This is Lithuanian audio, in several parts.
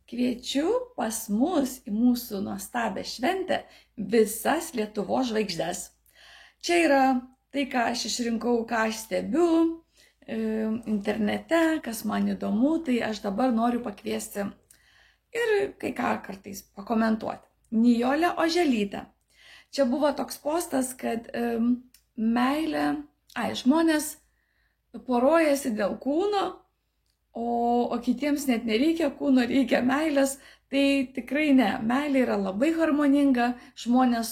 kviečiu pas mus į mūsų nuostabią šventę visas Lietuvos žvaigždes. Čia yra tai, ką aš išrinkau, ką aš stebiu internete, kas man įdomu, tai aš dabar noriu pakviesti ir kai ką kartais pakomentuoti. Nijolė Oželytė. Čia buvo toks postas, kad žmonės porojasi dėl kūno, o kitiems net nereikia kūno, reikia meilės. Tai tikrai ne. Meilė yra labai harmoninga, žmonės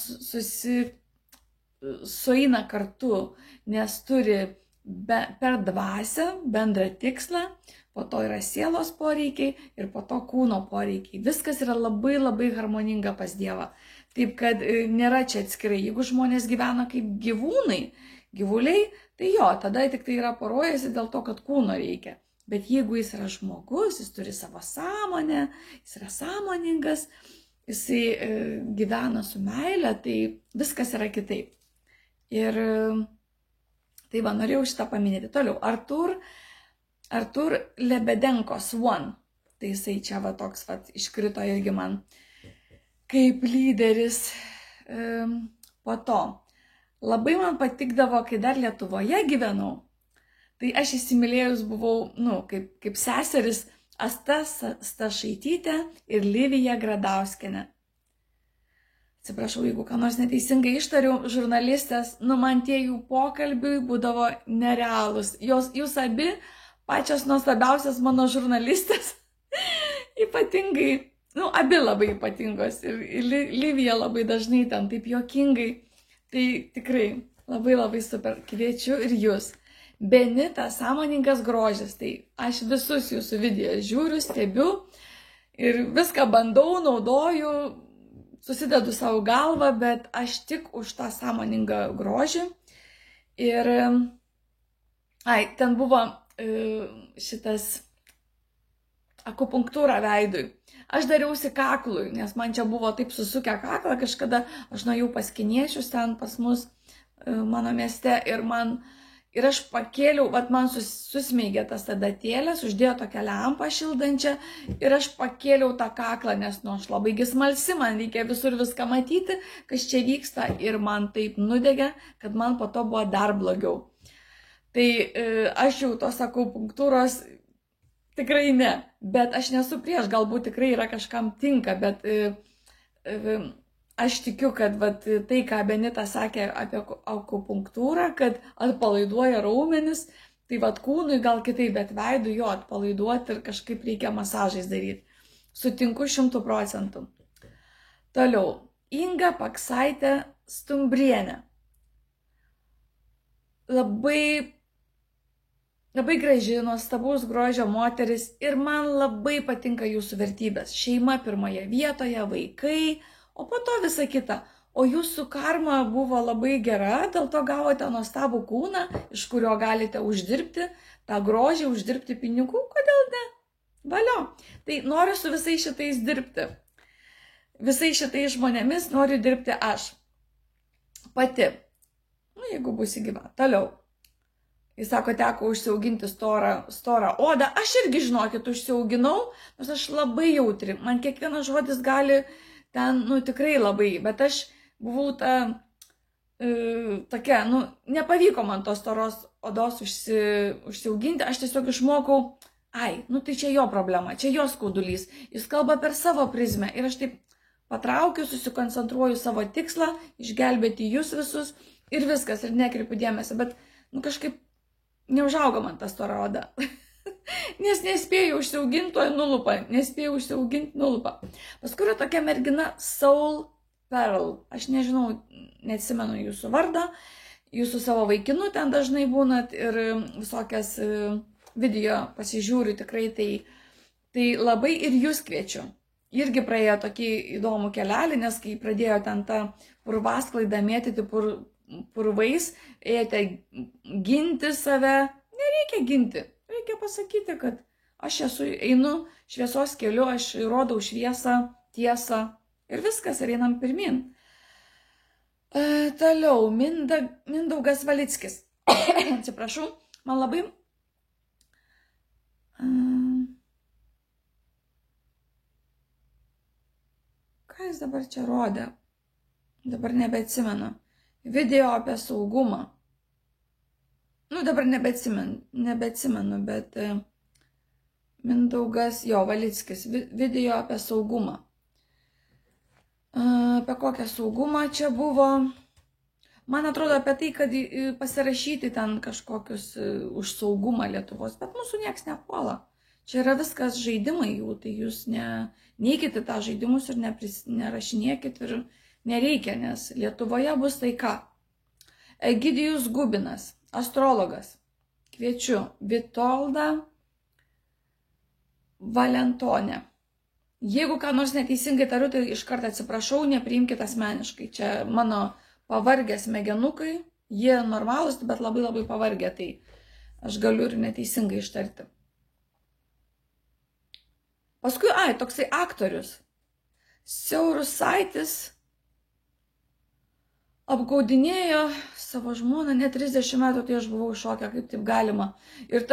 sueina kartu, nes turi per dvasią bendrą tikslą, po to yra sielos poreikiai ir po to kūno poreikiai. Viskas yra labai labai harmoninga pas Dievą. Taip, kad nėra čia atskirai. Jeigu žmonės gyvena kaip gyvuliai, tai jo, tada tik tai yra porojasi dėl to, kad kūno reikia. Bet jeigu jis yra žmogus, jis turi savo sąmonę, jis yra sąmoningas, jisai gyvena su meile, tai viskas yra kitaip. Ir tai va, norėjau šitą paminėti. Toliau, Artur Lebedenko Swan. Tai jisai čia va toks va iškrito irgi man kaip lyderis. Po to, labai man patikdavo, kai dar Lietuvoje gyvenau, tai aš įsimylėjus buvau, kaip seseris Asta Stašaitytė ir Livija Gradauskienė. Atsiprašau, jeigu ką nors neteisingai ištariu, žurnalistės, man tie jų pokalbiai būdavo nerealūs. Jūs abi pačios nuostabiausias mano žurnalistės, ypatingai, abi labai ypatingos ir Livija labai dažnai ten taip juokingai. Tai tikrai labai labai super, kviečiu ir jūs. Benita Sąmoningas grožis, tai aš visus jūsų video žiūriu, stebiu ir viską bandau, naudoju, susidedu savo galvą, bet aš tik už tą sąmoningą grožį. Ir ten buvo šitas akupunktūra veidui. Aš dariausi kaklui, nes man čia buvo taip susukę kaklą, kažkada aš nuėjau pas kiniečius ten pas mus mano mieste ir aš pakėliau, man susmeigė tas adatėlės, uždėjo tokią lempą šildančią ir aš pakėliau tą kaklą, nes aš labai smalsi, man reikia visur viską matyti, kas čia vyksta ir man taip nudegė, kad man po to buvo dar blogiau. Tai aš jau tos akupunktūros tikrai ne, bet aš nesu prieš, galbūt tikrai yra kažkam tinka, bet aš tikiu, kad tai, ką Benita sakė apie akupunktūrą, kad atpalaiduoja raumenis, tai kūnui gal kitaip, bet veidui jo atpalaiduoti ir kažkaip reikia masažais daryti. Sutinku 100%. Toliau, Inga Paksaitė Stumbrienė. Labai graži, nuostabaus grožio moteris ir man labai patinka jūsų vertybės. Šeima pirmoje vietoje, vaikai, o po to visa kita. O jūsų karma buvo labai gera, dėl to gavote nuostabų kūną, iš kurio galite uždirbti tą grožį, uždirbti pinigų, kodėl ne? Valio. Tai noriu su visais šitais dirbti. Visais šitais žmonėmis noriu dirbti aš. Pati. Jeigu būsi gyva. Toliau. Jis sako, teko užsiauginti storą odą. Aš irgi, žinokit, užsiauginau, nors aš labai jautri. Man kiekvienas žodis gali ten, tikrai labai, bet aš buvau tokia, nepavyko man tos storos odos užsiauginti, aš tiesiog išmokau, tai čia jo problema, čia jo skaudulys, jis kalba per savo prizmę ir aš taip patraukiu, susikoncentruoju savo tikslą, išgelbėti jūs visus ir viskas, ir nekreipiu dėmesio, bet kažkaip neužaugo man ta stora oda. Nes nespėjau užsiauginti, nulupa. Paskui yra tokia mergina Soul Pearl. Aš nežinau, neatsimenu jūsų vardą, jūsų savo vaikinų ten dažnai būnat ir visokias video pasižiūriu tikrai, tai labai ir jūs kviečiu. Irgi praėjo tokį įdomų kelelį, nes kai pradėjo ten tą purvasklaidą mėtyti purvais, ėjote ginti save, nereikia ginti. Reikia pasakyti, kad aš einu šviesos keliu, aš rodau šviesą, tiesą ir viskas, ir einam pirmin. Toliau, Mindaugas Valickis. Atsiprašau, man labai... ką jis dabar čia rodė? Dabar nebeatsimenu. Video apie saugumą. Nu, dabar nebeatsimenu, bet Mindaugas, Valickis, video apie saugumą. Apie kokią saugumą čia buvo? Man atrodo apie tai, kad pasirašyti ten kažkokius už saugumą Lietuvos, bet mūsų nieks nepuola. Čia yra viskas žaidimai jų, tai jūs neikite tą žaidimus ir nerašinėkit ir nereikia, nes Lietuvoje bus taika. Egidijus Gubinas, astrologas. Kviečiu Vitoldą Valentonę. Jeigu ką nors neteisingai tariu, tai iš karto atsiprašau, nepriimkite asmeniškai. Čia mano pavargę smegenukai, jie normalūs, bet labai pavargę, tai aš galiu ir neteisingai ištarti. Paskui, toksai aktorius. Siaurusaitis apgaudinėjo savo žmoną, net 30 metų, tai aš buvau šokę, kaip taip galima. Ir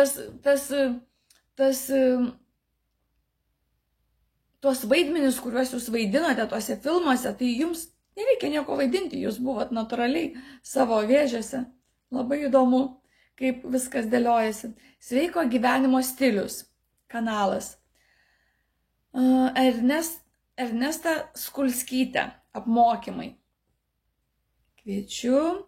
tuos vaidmenis, kuriuos jūs vaidinate tuose filmuose, tai jums nereikia nieko vaidinti, jūs buvot natūraliai savo vėžėse. Labai įdomu, kaip viskas dėliojasi. Sveiko gyvenimo stilius kanalas. Ernesta Skulskytė, apmokymai. Kviečiu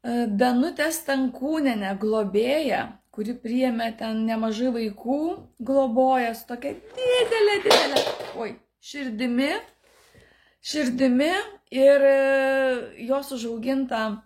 Danutę Stankūnienę, globėją, kuri priėmė ten nemažai vaikų, globoja su tokia didelė, širdimi ir jos užauginta